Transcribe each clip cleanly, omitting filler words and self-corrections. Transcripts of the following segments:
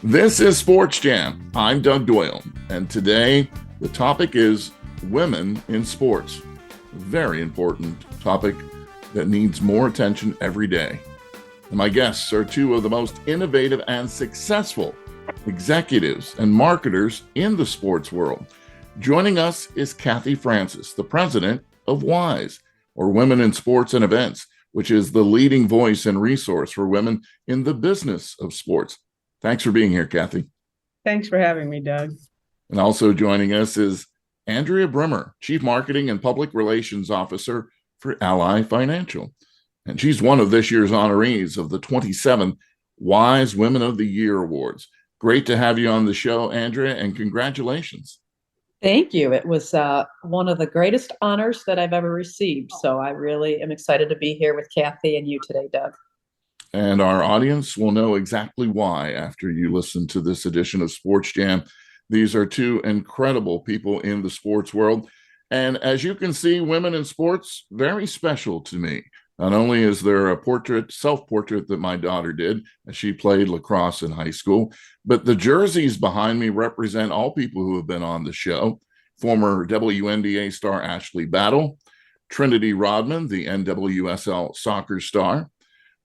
This is Sports Jam. I'm Doug Doyle, and today the topic is women in sports. A very important topic that needs more attention every day. And my guests are two of the most innovative and successful executives and marketers in the sports world. Joining us is Kathy Francis, the president of WISE, or Women in Sports and Events, which is the leading voice and resource for women in the business of sports. Thanks for being here, Kathy. Thanks for having me, Doug. And also joining us is Andrea Brimmer, Chief Marketing and Public Relations Officer for Ally Financial. And she's one of this year's honorees of the 27th WISE Women of the Year Awards. Great to have you on the show, Andrea, and congratulations. Thank you. It was one of the greatest honors that I've ever received. So I really am excited to be here with Kathy and you today, Doug. And our audience will know exactly why after you listen to this edition of Sports Jam. These are two incredible people in the sports world. And as you can see, women in sports, very special to me. Not only is there a portrait, self-portrait that my daughter did as she played lacrosse in high school, but the jerseys behind me represent all people who have been on the show. Former WNBA star Ashley Battle, Trinity Rodman, the NWSL soccer star.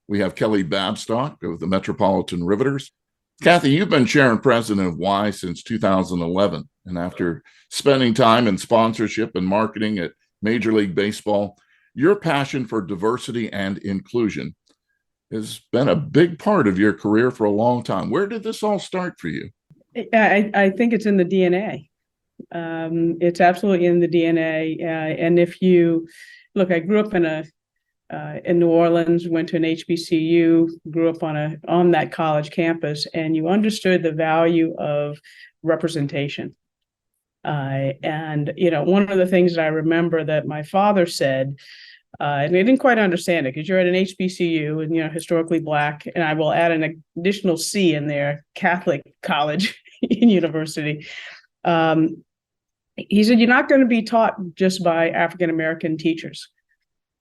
We have Kelly Babstock of the Metropolitan Riveters. Kathy, you've been chair and president of WISE since 2011. And after spending time in sponsorship and marketing at Major League Baseball, your passion for diversity and inclusion has been a big part of your career for a long time. Where did this all start for you? I think it's in the DNA. It's absolutely in the DNA. And if you look, I grew up in New Orleans, went to an HBCU, grew up on that college campus, and you understood the value of representation. And one of the things that I remember that my father said, and I didn't quite understand it because you're at an HBCU and historically Black, and I will add an additional C in there, Catholic college and university. He said, you're not going to be taught just by African American teachers.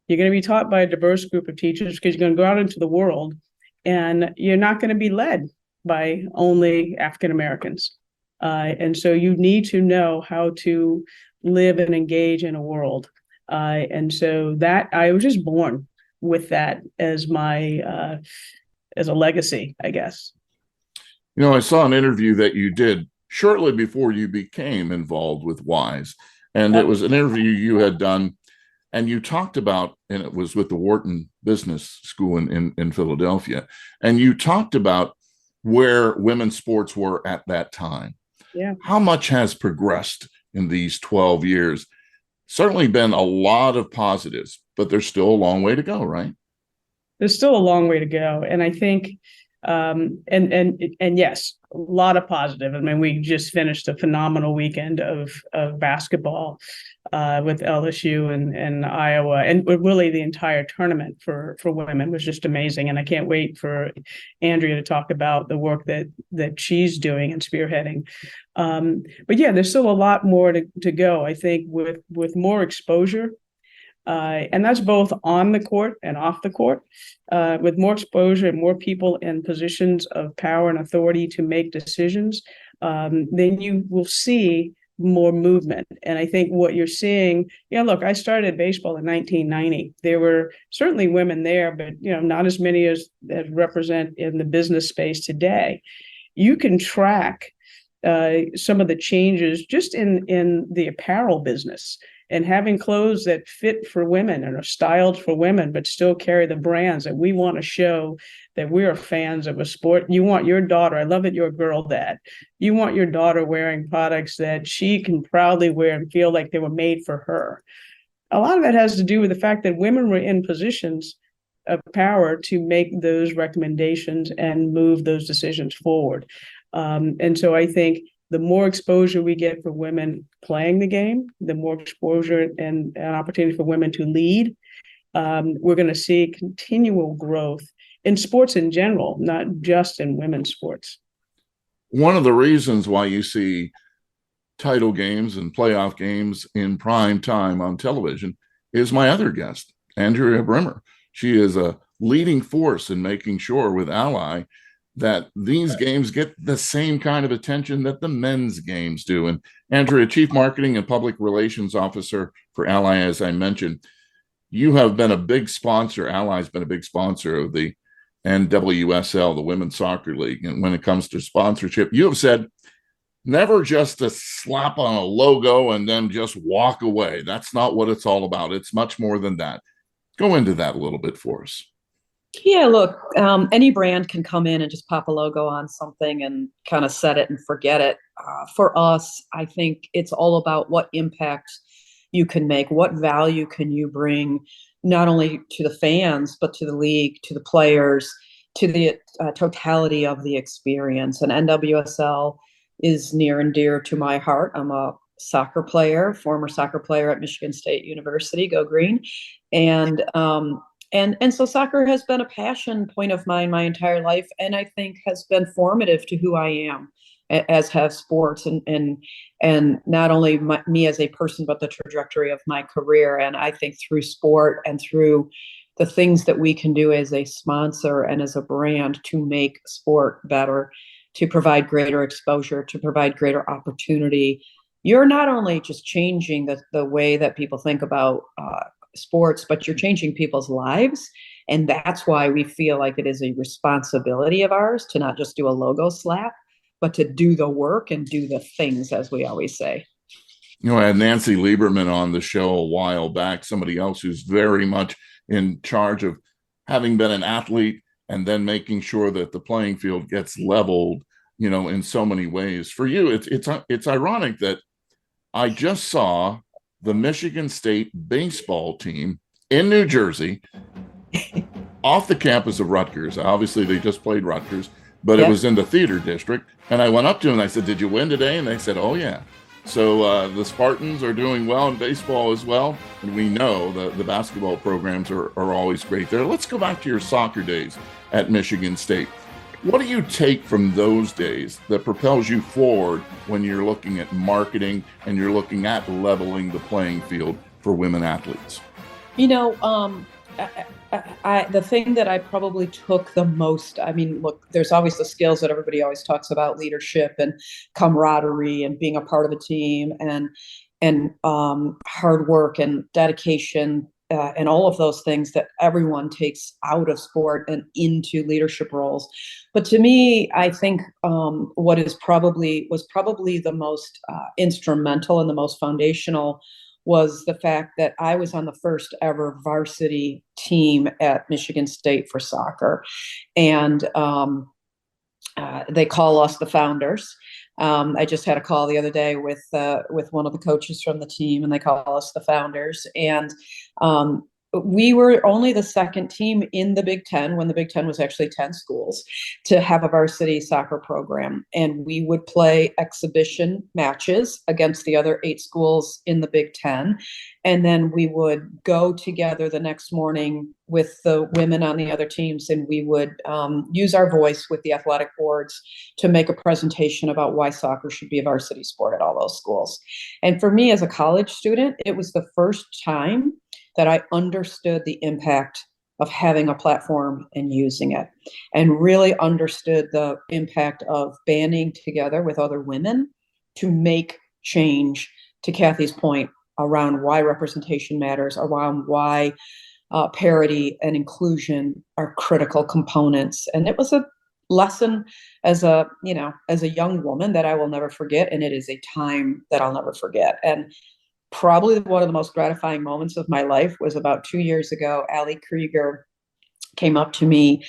You're going to be taught by a diverse group of teachers because you're going to go out into the world and you're not going to be led by only African Americans. And so you need to know how to live and engage in a world. And so that I was just born with that as my as a legacy, I guess. I saw an interview that you did shortly before you became involved with WISE. And it was an interview you had done. And you talked about, and it was with the Wharton Business School in Philadelphia, and you talked about where women's sports were at that time. Yeah. How much has progressed in these 12 years? Certainly been a lot of positives, but there's still a long way to go, right? There's still a long way to go. And I think, and yes, a lot of positive. I mean, we just finished a phenomenal weekend of basketball with LSU and Iowa, and really the entire tournament for women was just amazing. And I can't wait for Andrea to talk about the work that she's doing and spearheading. But yeah, there's still a lot more to go. I think with more exposure. And that's both on the court and off the court, with more exposure and more people in positions of power and authority to make decisions, then you will see more movement. And I think what you're seeing, look, I started baseball in 1990. There were certainly women there, but not as many as represent in the business space today. You can track some of the changes just in the apparel business. And having clothes that fit for women and are styled for women, but still carry the brands that we want to show that we are fans of a sport. You want your daughter, I love that you're a girl dad. You want your daughter wearing products that she can proudly wear and feel like they were made for her. A lot of that has to do with the fact that women were in positions of power to make those recommendations and move those decisions forward. And so I think the more exposure we get for women playing the game, the more exposure and an opportunity for women to lead, we're going to see continual growth in sports in general, not just in women's sports. One of the reasons why you see title games and playoff games in prime time on television is my other guest, Andrea Brimmer. She is a leading force in making sure with Ally that these games get the same kind of attention that the men's games do. And Andrea, Chief Marketing and Public Relations Officer for Ally, as I mentioned, you have been a big sponsor. Ally's been a big sponsor of the NWSL, the Women's Soccer League. And when it comes to sponsorship, you have said never just to slap on a logo and then just walk away. That's not what it's all about. It's much more than that. Go into that a little bit for us. Yeah, look, any brand can come in and just pop a logo on something and kind of set it and forget it. For us, I think it's all about what impact you can make, what value can you bring, not only to the fans, but to the league, to the players, to the totality of the experience. And NWSL is near and dear to my heart. I'm a soccer player, former soccer player at Michigan State University, go Green. And so soccer has been a passion point of mine my entire life, and I think has been formative to who I am, as have sports and not only me as a person, but the trajectory of my career. And I think through sport and through the things that we can do as a sponsor and as a brand to make sport better, to provide greater exposure, to provide greater opportunity, you're not only just changing the way that people think about sports, but you're changing people's lives. And that's why we feel like it is a responsibility of ours to not just do a logo slap, but to do the work and do the things, as we always say. You know, I had Nancy Lieberman on the show a while back, somebody else who's very much in charge of having been an athlete and then making sure that the playing field gets leveled, you know, in so many ways. For you, it's ironic that I just saw the Michigan State baseball team in New Jersey off the campus of Rutgers. Obviously, they just played Rutgers, but It was in the theater district. And I went up to them and I said, "Did you win today?" And they said, "Oh, yeah." So the Spartans are doing well in baseball as well. And we know the basketball programs are always great there. Let's go back to your soccer days at Michigan State. What do you take from those days that propels you forward when you're looking at marketing and you're looking at leveling the playing field for women athletes? You know, the thing that I probably took the most, I mean, look, there's always the skills that everybody always talks about, leadership and camaraderie and being a part of a team and hard work and dedication, and all of those things that everyone takes out of sport and into leadership roles. But to me, I think what was probably the most instrumental and the most foundational was the fact that I was on the first ever varsity team at Michigan State for soccer. And they call us the founders. I just had a call the other day with one of the coaches from the team, and they call us the founders. And we were only the second team in the Big Ten, when the Big Ten was actually 10 schools, to have a varsity soccer program. And we would play exhibition matches against the other 8 schools in the Big Ten. And then we would go together the next morning with the women on the other teams, and we would use our voice with the athletic boards to make a presentation about why soccer should be a varsity sport at all those schools. And for me as a college student, it was the first time that I understood the impact of having a platform and using it, and really understood the impact of banding together with other women to make change, to Kathy's point, around why representation matters, around why parity and inclusion are critical components. And it was a lesson as a young woman that I will never forget. And it is a time that I'll never forget. And probably one of the most gratifying moments of my life was about 2 years ago. Allie Krieger came up to me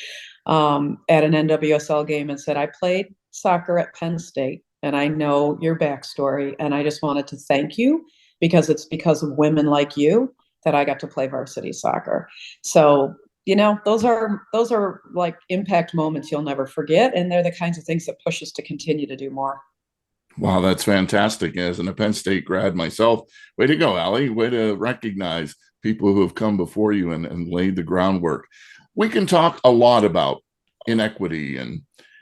at an NWSL game and said, "I played soccer at Penn State, and I know your backstory, and I just wanted to thank you, because it's because of women like you that I got to play varsity soccer." So, you know, those are like impact moments you'll never forget, and they're the kinds of things that push us to continue to do more. Wow, that's fantastic. As a Penn State grad myself, way to go, Allie. Way to recognize people who have come before you and laid the groundwork. We can talk a lot about inequity and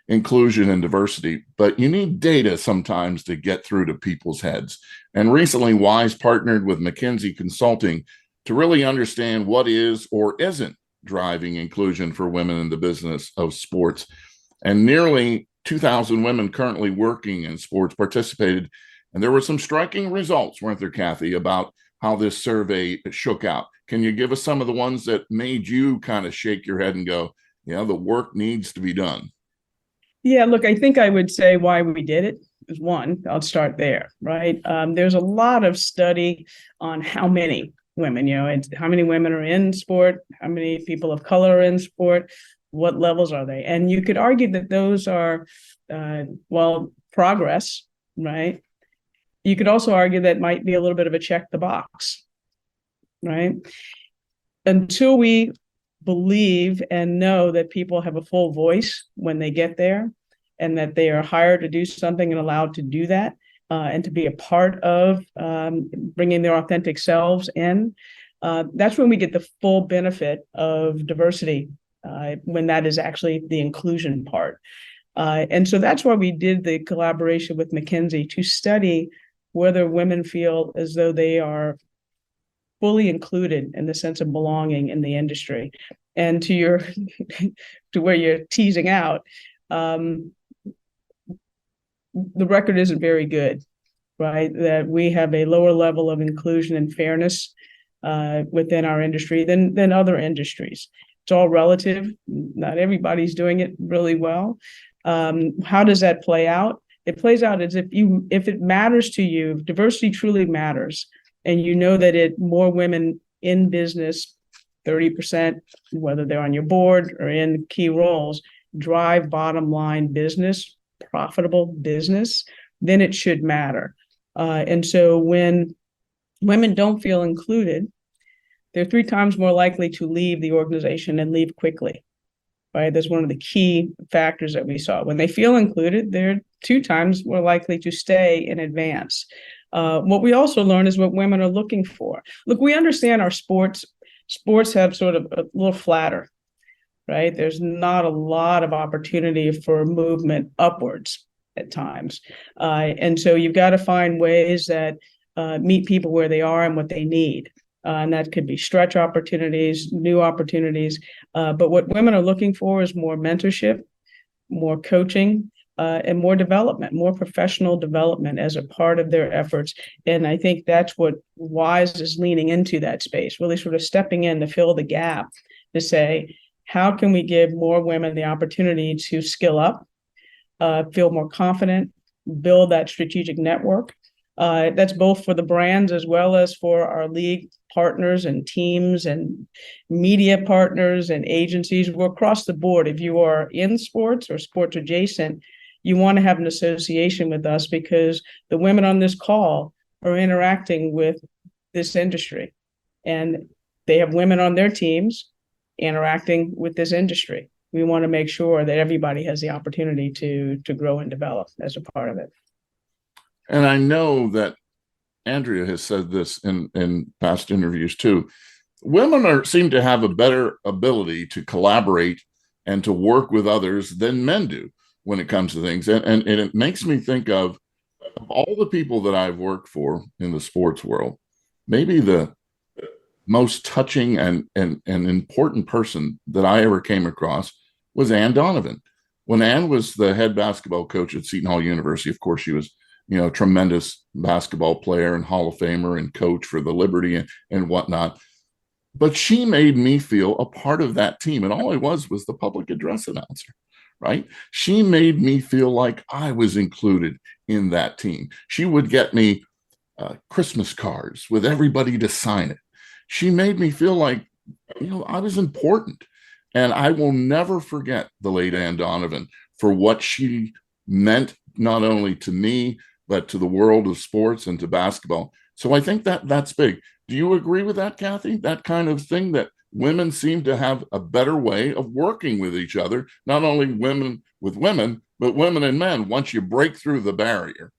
inclusion and diversity, but you need data sometimes to get through to people's heads. And recently, Wise partnered with McKinsey Consulting to really understand what is or isn't driving inclusion for women in the business of sports. and nearly 2,000 women currently working in sports participated. And there were some striking results, weren't there, Kathy, about how this survey shook out. Can you give us some of the ones that made you kind of shake your head and go, yeah, the work needs to be done? Yeah, look, I think I would say why we did it is one, I'll start there, right? There's a lot of study on how many women, and how many women are in sport, how many people of color are in sport, what levels are they? And you could argue that those are, progress, right? You could also argue that might be a little bit of a check the box, right? Until we believe and know that people have a full voice when they get there, and that they are hired to do something and allowed to do that, and to be a part of bringing their authentic selves in, that's when we get the full benefit of diversity, when that is actually the inclusion part. And so that's why we did the collaboration with McKinsey to study whether women feel as though they are fully included in the sense of belonging in the industry. And to your to where you're teasing out, the record isn't very good, right? That we have a lower level of inclusion and fairness within our industry than other industries. It's all relative. Not everybody's doing it really well. How does that play out? It plays out as if it matters to you, if diversity truly matters, and you know that more women in business, 30%, whether they're on your board or in key roles, drive bottom line business, profitable business, then it should matter. And so when women don't feel included, they're 3 times more likely to leave the organization and leave quickly, right? That's one of the key factors that we saw. When they feel included, they're 2 times more likely to stay and advance. What we also learn is what women are looking for. Look, we understand our sports have sort of a little flatter, right? There's not a lot of opportunity for movement upwards at times. And so you've got to find ways that meet people where they are and what they need. And that could be stretch opportunities, new opportunities. But what women are looking for is more mentorship, more coaching, and more development, more professional development as a part of their efforts. And I think that's what WISE is leaning into, that space, really sort of stepping in to fill the gap, to say, how can we give more women the opportunity to skill up, feel more confident, build that strategic network? That's both for the brands as well as for our league partners and teams and media partners and agencies. We're across the board. If you are in sports or sports adjacent, you want to have an association with us, because the women on this call are interacting with this industry, and they have women on their teams interacting with this industry. We want to make sure that everybody has the opportunity to grow and develop as a part of it. And I know that Andrea has said this in past interviews too. Women seem to have a better ability to collaborate and to work with others than men do when it comes to things. And it makes me think of all the people that I've worked for in the sports world, maybe the most touching and important person that I ever came across was Ann Donovan. When Ann was the head basketball coach at Seton Hall University, of course, she was tremendous basketball player and Hall of Famer and coach for the Liberty and whatnot. But she made me feel a part of that team. And all I was the public address announcer, right? She made me feel like I was included in that team. She would get me Christmas cards with everybody to sign it. She made me feel like, I was important. And I will never forget the late Ann Donovan for what she meant, not only to me, but to the world of sports and to basketball. So I think that's big. Do you agree with that, Kathy? That kind of thing, that women seem to have a better way of working with each other, not only women with women, but women and men, once you break through the barrier.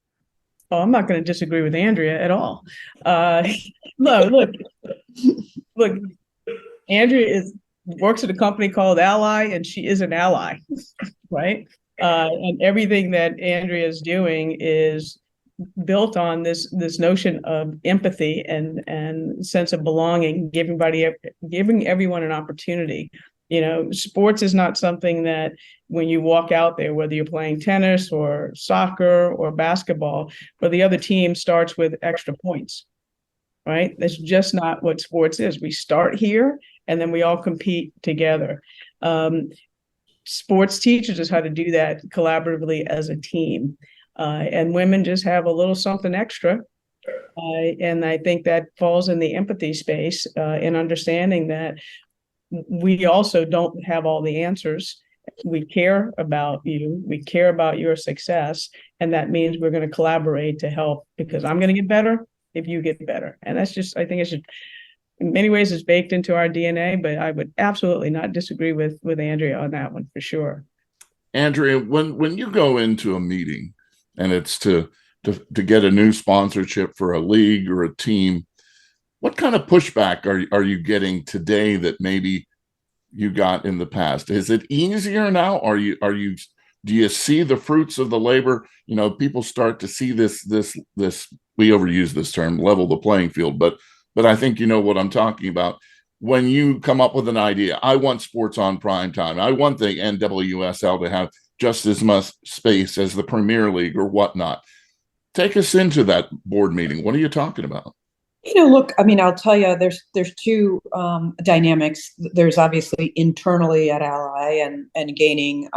Oh, I'm not going to disagree with Andrea at all. Look, Andrea works at a company called Ally, and she is an ally, right? And everything that Andrea is doing is built on this notion of empathy and sense of belonging, giving everyone an opportunity Sports is not something that when you walk out there, whether you're playing tennis or soccer or basketball, where the other team starts with extra points, right? That's just not what sports is. We start here and then we all compete together. Sports teaches us how to do that collaboratively as a team. And women just have a little something extra. And I think that falls in the empathy space, in understanding that we also don't have all the answers. We care about you. We care about your success. And that means we're going to collaborate to help, because I'm going to get better if you get better. And that's just, I think it should, in many ways, it's baked into our DNA, but I would absolutely not disagree with Andrea on that one for sure. Andrea, when you go into a meeting and it's to get a new sponsorship for a league or a team, what kind of pushback are you getting today that maybe you got in the past? Is it easier now? Do you see the fruits of the labor? People start to see this, we overuse this term, level the playing field, but I think you know what I'm talking about. When you come up with an idea, I want sports on prime time. I want the NWSL to have just as much space as the Premier League or whatnot. Take us into that board meeting. What are you talking about? Look, I'll tell you, there's two dynamics. There's obviously internally at Ally and gaining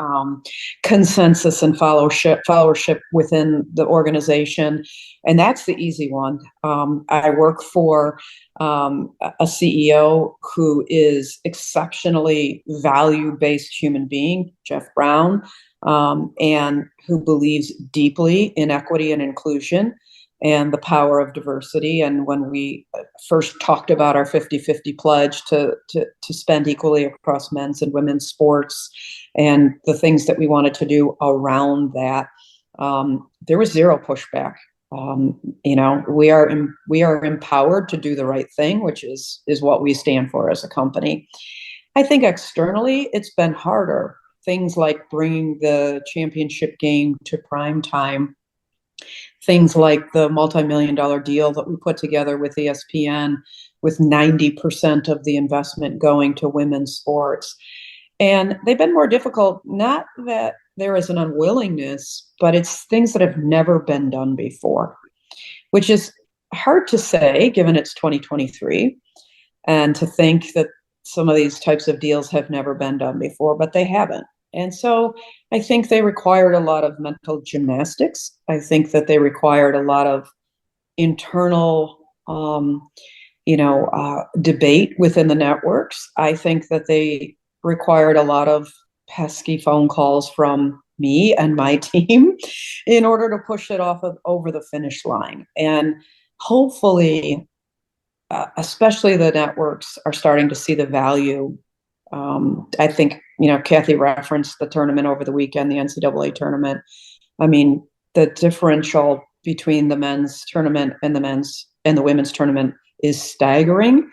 consensus and followership within the organization. And that's the easy one. I work for a CEO who is exceptionally value-based human being, Jeff Brown, and who believes deeply in equity and inclusion and the power of diversity. And when we first talked about our 50-50 pledge to spend equally across men's and women's sports and the things that we wanted to do around that, there was zero pushback. We are empowered to do the right thing, which is what we stand for as a company. I think externally, it's been harder. Things like bringing the championship game to prime time, things like the multi-million-dollar deal that we put together with ESPN, with 90% of the investment going to women's sports. And they've been more difficult, not that there is an unwillingness, but it's things that have never been done before, which is hard to say given it's 2023, and to think that some of these types of deals have never been done before, but they haven't. And so I think they required a lot of mental gymnastics. I think that they required a lot of internal, debate within the networks. I think that they required a lot of pesky phone calls from me and my team in order to push it over the finish line. And hopefully, especially the networks are starting to see the value. I think, Kathy referenced the tournament over the weekend, the NCAA tournament. The differential between the men's tournament and the women's tournament is staggering.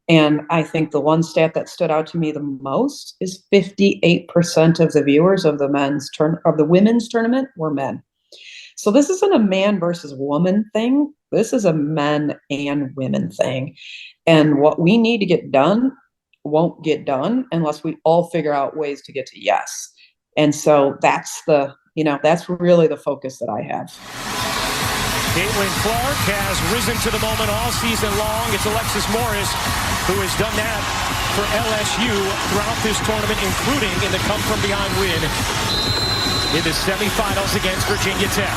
And I think the one stat that stood out to me the most is 58% of the viewers of the women's tournament were men. So this isn't a man versus woman thing. This is a men and women thing. And what we need to get done won't get done unless we all figure out ways to get to yes. And so that's really the focus that I have. Caitlin Clark has risen to the moment all season long. It's Alexis Morris who has done that for LSU throughout this tournament, including in the come-from-behind win in the semifinals against Virginia Tech.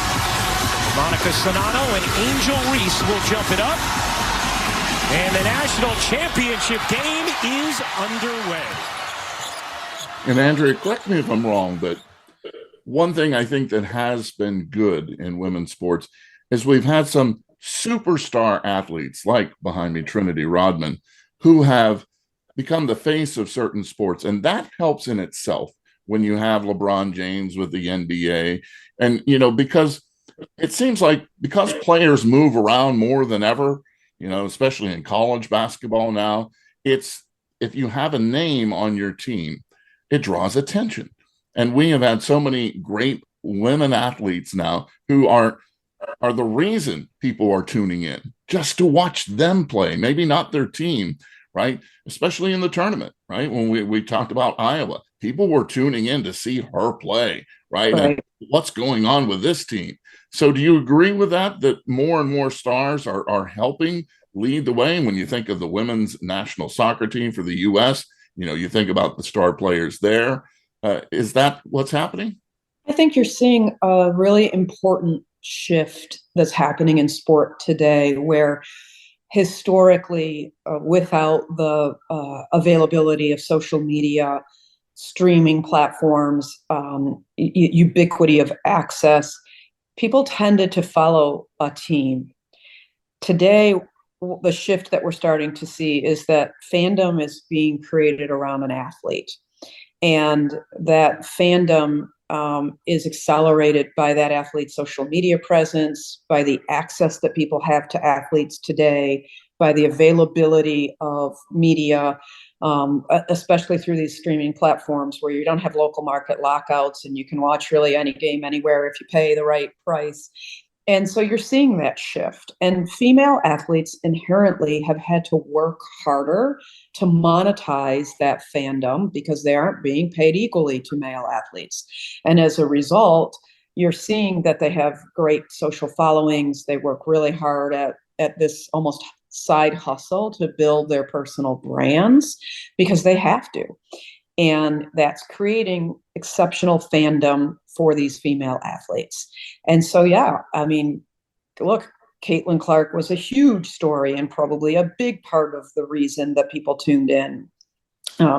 Monica Sonano and Angel Reese will jump it up. And the national championship game is underway. And Andrea, correct me if I'm wrong, but one thing I think that has been good in women's sports is we've had some superstar athletes like behind me, Trinity Rodman, who have become the face of certain sports. And that helps in itself when you have LeBron James with the NBA. And, because it seems like because players move around more than ever, especially in college basketball now, if you have a name on your team, it draws attention. And we have had so many great women athletes now who are the reason people are tuning in just to watch them play, maybe not their team, right? Especially in the tournament, right? When we talked about Iowa, people were tuning in to see her play, right? Right. And what's going on with this team. So do you agree with that, that more and more stars are helping lead the way? And when you think of the women's national soccer team for the U.S., you think about the star players there. Is that what's happening? I think you're seeing a really important shift that's happening in sport today, where historically, without the availability of social media, streaming platforms, ubiquity of access, people tended to follow a team. Today, the shift that we're starting to see is that fandom is being created around an athlete, and that fandom is accelerated by that athlete's social media presence, by the access that people have to athletes today, by the availability of media, especially through these streaming platforms where you don't have local market lockouts and you can watch really any game anywhere if you pay the right price. And so you're seeing that shift. And female athletes inherently have had to work harder to monetize that fandom because they aren't being paid equally to male athletes. And as a result, you're seeing that they have great social followings. They work really hard at this almost side hustle to build their personal brands because they have to. And that's creating exceptional fandom for these female athletes. And so, yeah, I mean, look, Caitlin Clark was a huge story and probably a big part of the reason that people tuned in.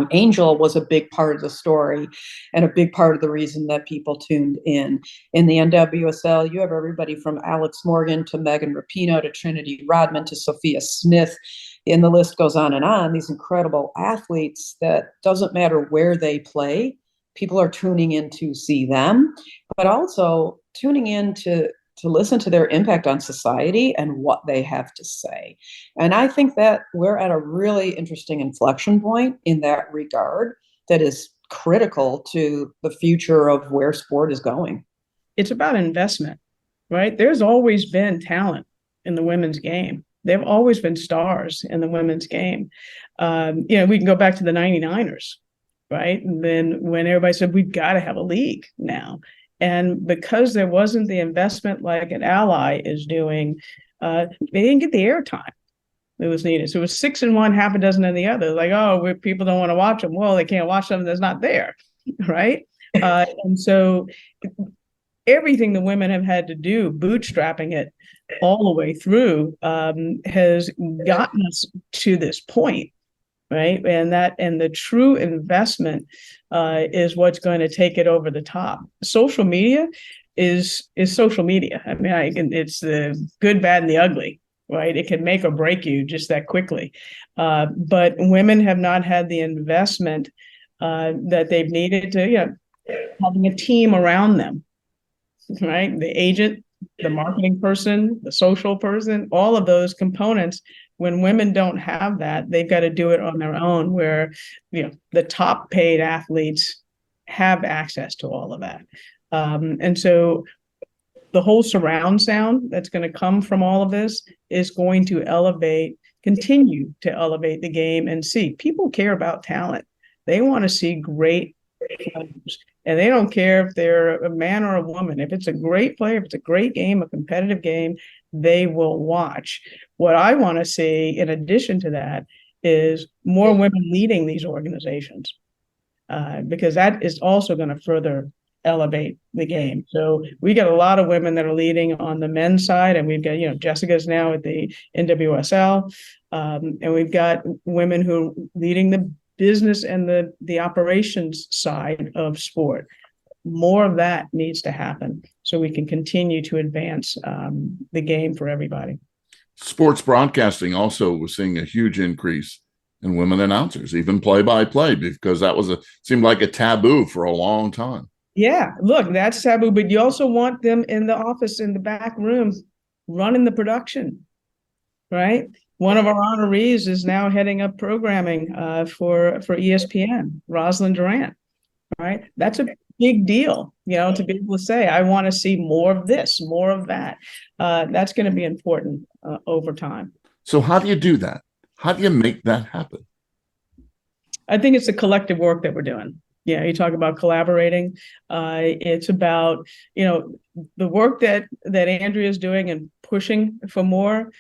Angel was a big part of the story and a big part of the reason that people tuned in. In the NWSL, you have everybody from Alex Morgan to Megan Rapinoe to Trinity Rodman to Sophia Smith. And the list goes on, these incredible athletes that doesn't matter where they play, people are tuning in to see them, but also tuning in to listen to their impact on society and what they have to say. And I think that we're at a really interesting inflection point in that regard that is critical to the future of where sport is going. It's about investment, right? There's always been talent in the women's game. There've always been stars in the women's game. We can go back to the 99ers, right? And then when everybody said, we've got to have a league now. And because there wasn't the investment like an Ally is doing, they didn't get the airtime that was needed. So it was 6 in one, half a dozen in the other. Like, people don't want to watch them. Well, they can't watch them that's not there, right? And so everything the women have had to do, bootstrapping it all the way through, has gotten us to this point, right? And the true investment is what's going to take it over the top. Social media is social media. I mean, it's the good, bad, and the ugly, right? It can make or break you just that quickly. But women have not had the investment that they've needed to, having a team around them, right? The agent, the marketing person, the social person, all of those components. When women don't have that, they've got to do it on their own, where, the top paid athletes have access to all of that. And so the whole surround sound that's going to come from all of this is going to continue to elevate the game. And see, people care about talent. They want to see great players. And they don't care if they're a man or a woman. If it's a great player, if it's a great game, a competitive game, they will watch. What I want to see, in addition to that, is more women leading these organizations, because that is also going to further elevate the game. So we got a lot of women that are leading on the men's side, and we've got, Jessica's now at the NWSL, and we've got women who are leading the business and the operations side of sport. More of that needs to happen so we can continue to advance the game for everybody. Sports broadcasting also was seeing a huge increase in women announcers, even play-by-play, because that seemed like a taboo for a long time. Yeah, look, that's taboo, but you also want them in the office, in the back room, running the production, right? One of our honorees is now heading up programming for ESPN, Rosalind Durant, right? That's a big deal, to be able to say, I want to see more of this, more of that. That's going to be important over time. So how do you do that? How do you make that happen? I think it's the collective work that we're doing. Yeah, you talk about collaborating. It's about, the work that Andrea is doing and pushing for more.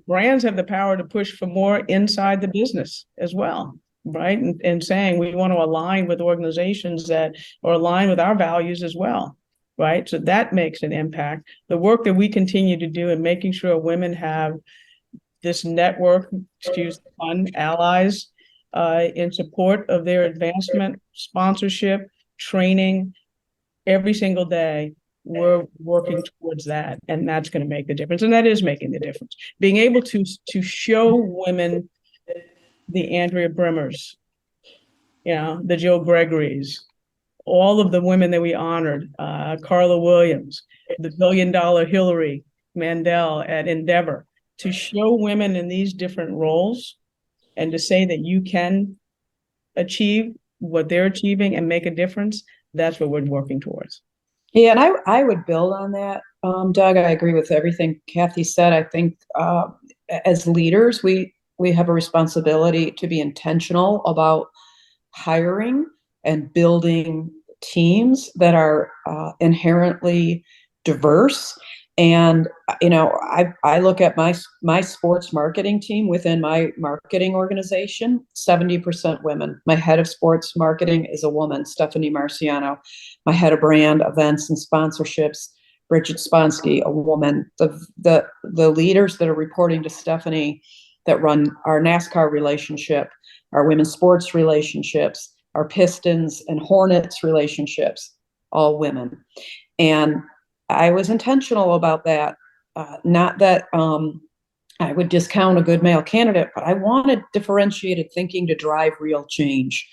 Brands have the power to push for more inside the business as well, right? And saying we want to align with organizations that are aligned with our values as well, right? So that makes an impact. The work that we continue to do in making sure women have this network, excuse the pun, allies in support of their advancement, sponsorship, training, every single day. We're working towards that, and that's going to make the difference. And that is making the difference. Being able to show women the Andrea Brimmers, the Joe Gregories, all of the women that we honored, Carla Williams, the $1 billion Hillary Mandel at Endeavor, to show women in these different roles and to say that you can achieve what they're achieving and make a difference, that's what we're working towards. Yeah, and I would build on that, Doug. I agree with everything Kathy said. I think as leaders, we have a responsibility to be intentional about hiring and building teams that are inherently diverse. And I look at my sports marketing team within my marketing organization, 70% women. My head of sports marketing is a woman, Stephanie Marciano. My head of brand events and sponsorships, Bridget Sponsky, a woman. The leaders that are reporting to Stephanie that run our NASCAR relationship, our women's sports relationships, our Pistons and Hornets relationships, all women. And I was intentional about that. Not that I would discount a good male candidate, but I wanted differentiated thinking to drive real change.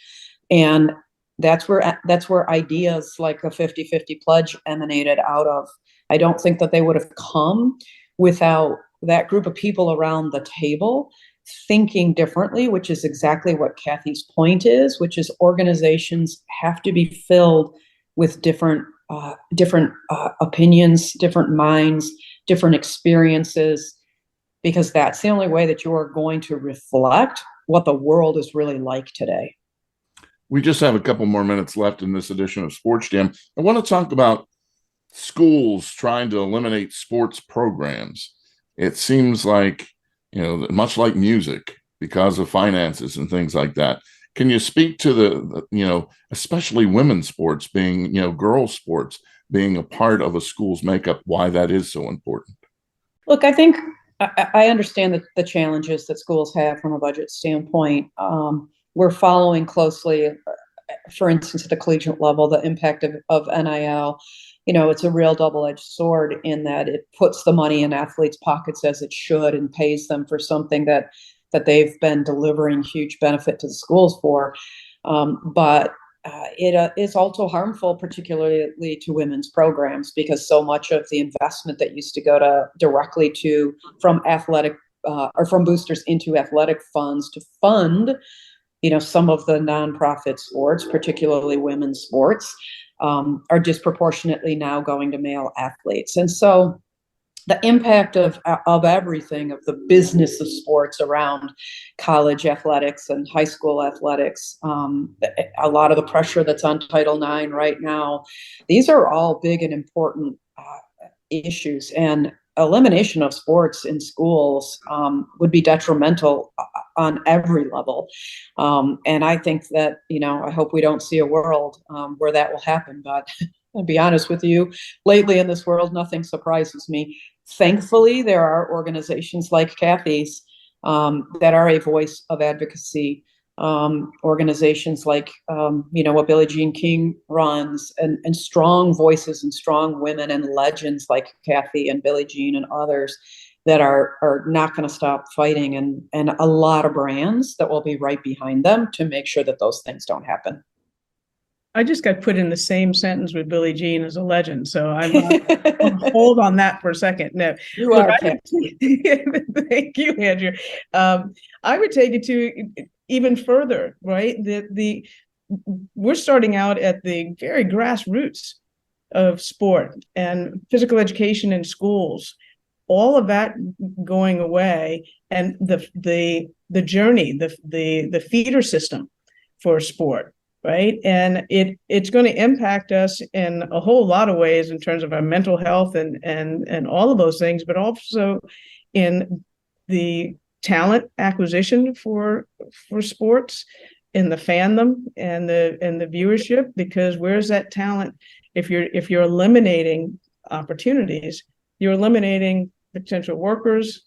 And that's where ideas like a 50-50 pledge emanated out of. I don't think that they would have come without that group of people around the table thinking differently, which is exactly what Kathy's point is, which is organizations have to be filled with different opinions, different minds, different experiences, because that's the only way that you are going to reflect what the world is really like today. We just have a couple more minutes left in this edition of Sports Jam. I want to talk about schools trying to eliminate sports programs. It seems like, much like music, because of finances and things like that. Can you speak to the especially women's sports being, girls' sports being a part of a school's makeup, why that is so important? Look, I think I understand the challenges that schools have from a budget standpoint. We're following closely, for instance, at the collegiate level, the impact of NIL. It's a real double-edged sword in that it puts the money in athletes' pockets as it should and pays them for something that they've been delivering huge benefit to the schools for. But it is also harmful, particularly to women's programs, because so much of the investment that used to go directly from athletic or from boosters into athletic funds to fund, some of the nonprofit sports, particularly women's sports, are disproportionately now going to male athletes. And so the impact of everything, of the business of sports around college athletics and high school athletics, a lot of the pressure that's on Title IX right now, these are all big and important issues. And elimination of sports in schools would be detrimental on every level. And I think that, I hope we don't see a world where that will happen. But I'll be honest with you, lately in this world, nothing surprises me. Thankfully, there are organizations like Kathy's that are a voice of advocacy. Organizations like, what Billie Jean King runs, and strong voices and strong women and legends like Kathy and Billie Jean and others that are not going to stop fighting, and a lot of brands that will be right behind them to make sure that those things don't happen. I just got put in the same sentence with Billie Jean as a legend, so I'm hold on that for a second. No, you are. Thank you, Andrew. I would take it to even further, right? We're starting out at the very grassroots of sport and physical education in schools. all of that going away, and the journey, the feeder system for sport, right? And it's going to impact us in a whole lot of ways in terms of our mental health and all of those things, but also in the talent acquisition for sports, in the fandom and the viewership, because where's that talent? If you're eliminating opportunities, you're eliminating potential workers,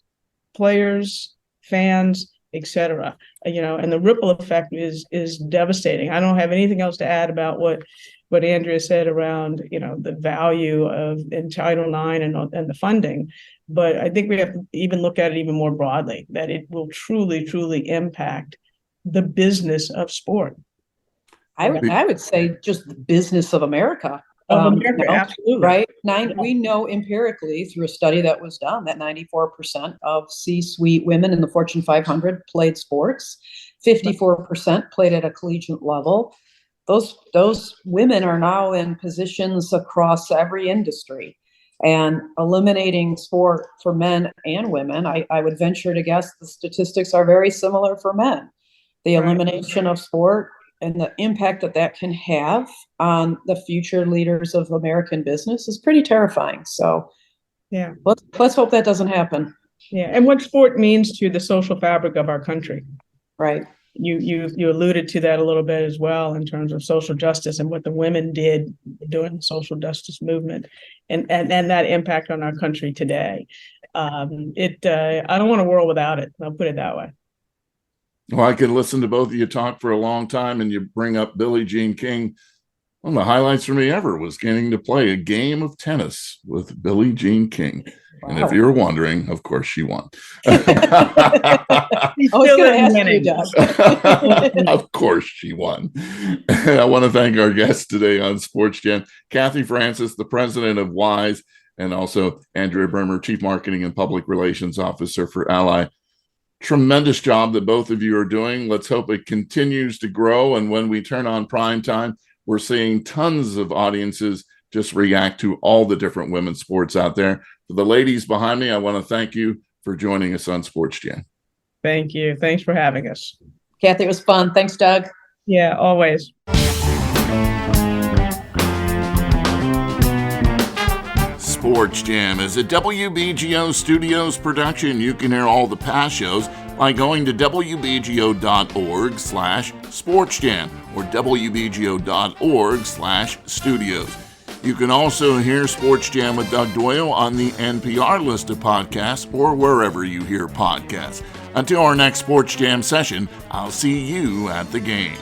players, fans, etc. And the ripple effect is devastating. I don't have anything else to add about what Andrea said around the value of in Title IX and the funding, but I think we have to even look at it even more broadly, that it will truly impact the business of sport. I would say just the business of America. Of America, absolutely. Right. We know empirically through a study that was done that 94% of C-suite women in the Fortune 500 played sports. 54% played at a collegiate level. Those women are now in positions across every industry. And eliminating sport for men and women, I would venture to guess the statistics are very similar for men. The elimination of sport and the impact that can have on the future leaders of American business is pretty terrifying. So yeah, let's hope that doesn't happen. Yeah, and what sport means to the social fabric of our country. Right. You alluded to that a little bit as well in terms of social justice and what the women did during the social justice movement and that impact on our country today. I don't want a world without it. I'll put it that way. Well, I could listen to both of you talk for a long time, and you bring up Billie Jean King. One of the highlights for me ever was getting to play a game of tennis with Billie Jean King. Wow. And if you're wondering, of course she won. I was going to ask you, Doug. Of course she won. I want to thank our guests today on SportsJam, Kathy Francis, the president of WISE, and also Andrea Brimmer, Chief Marketing and Public Relations Officer for Ally. Tremendous job that both of you are doing. Let's hope it continues to grow. And when we turn on prime time, we're seeing tons of audiences just react to all the different women's sports out there. For the ladies behind me, I want to thank you for joining us on SportsJam. Thank you. Thanks for having us. Kathy, it was fun. Thanks, Doug. Yeah, always. SportsJam is a WBGO Studios production. You can hear all the past shows by going to wbgo.org/sportsjam or wbgo.org/studios. You can also hear SportsJam with Doug Doyle on the NPR list of podcasts or wherever you hear podcasts. Until our next SportsJam session, I'll see you at the game.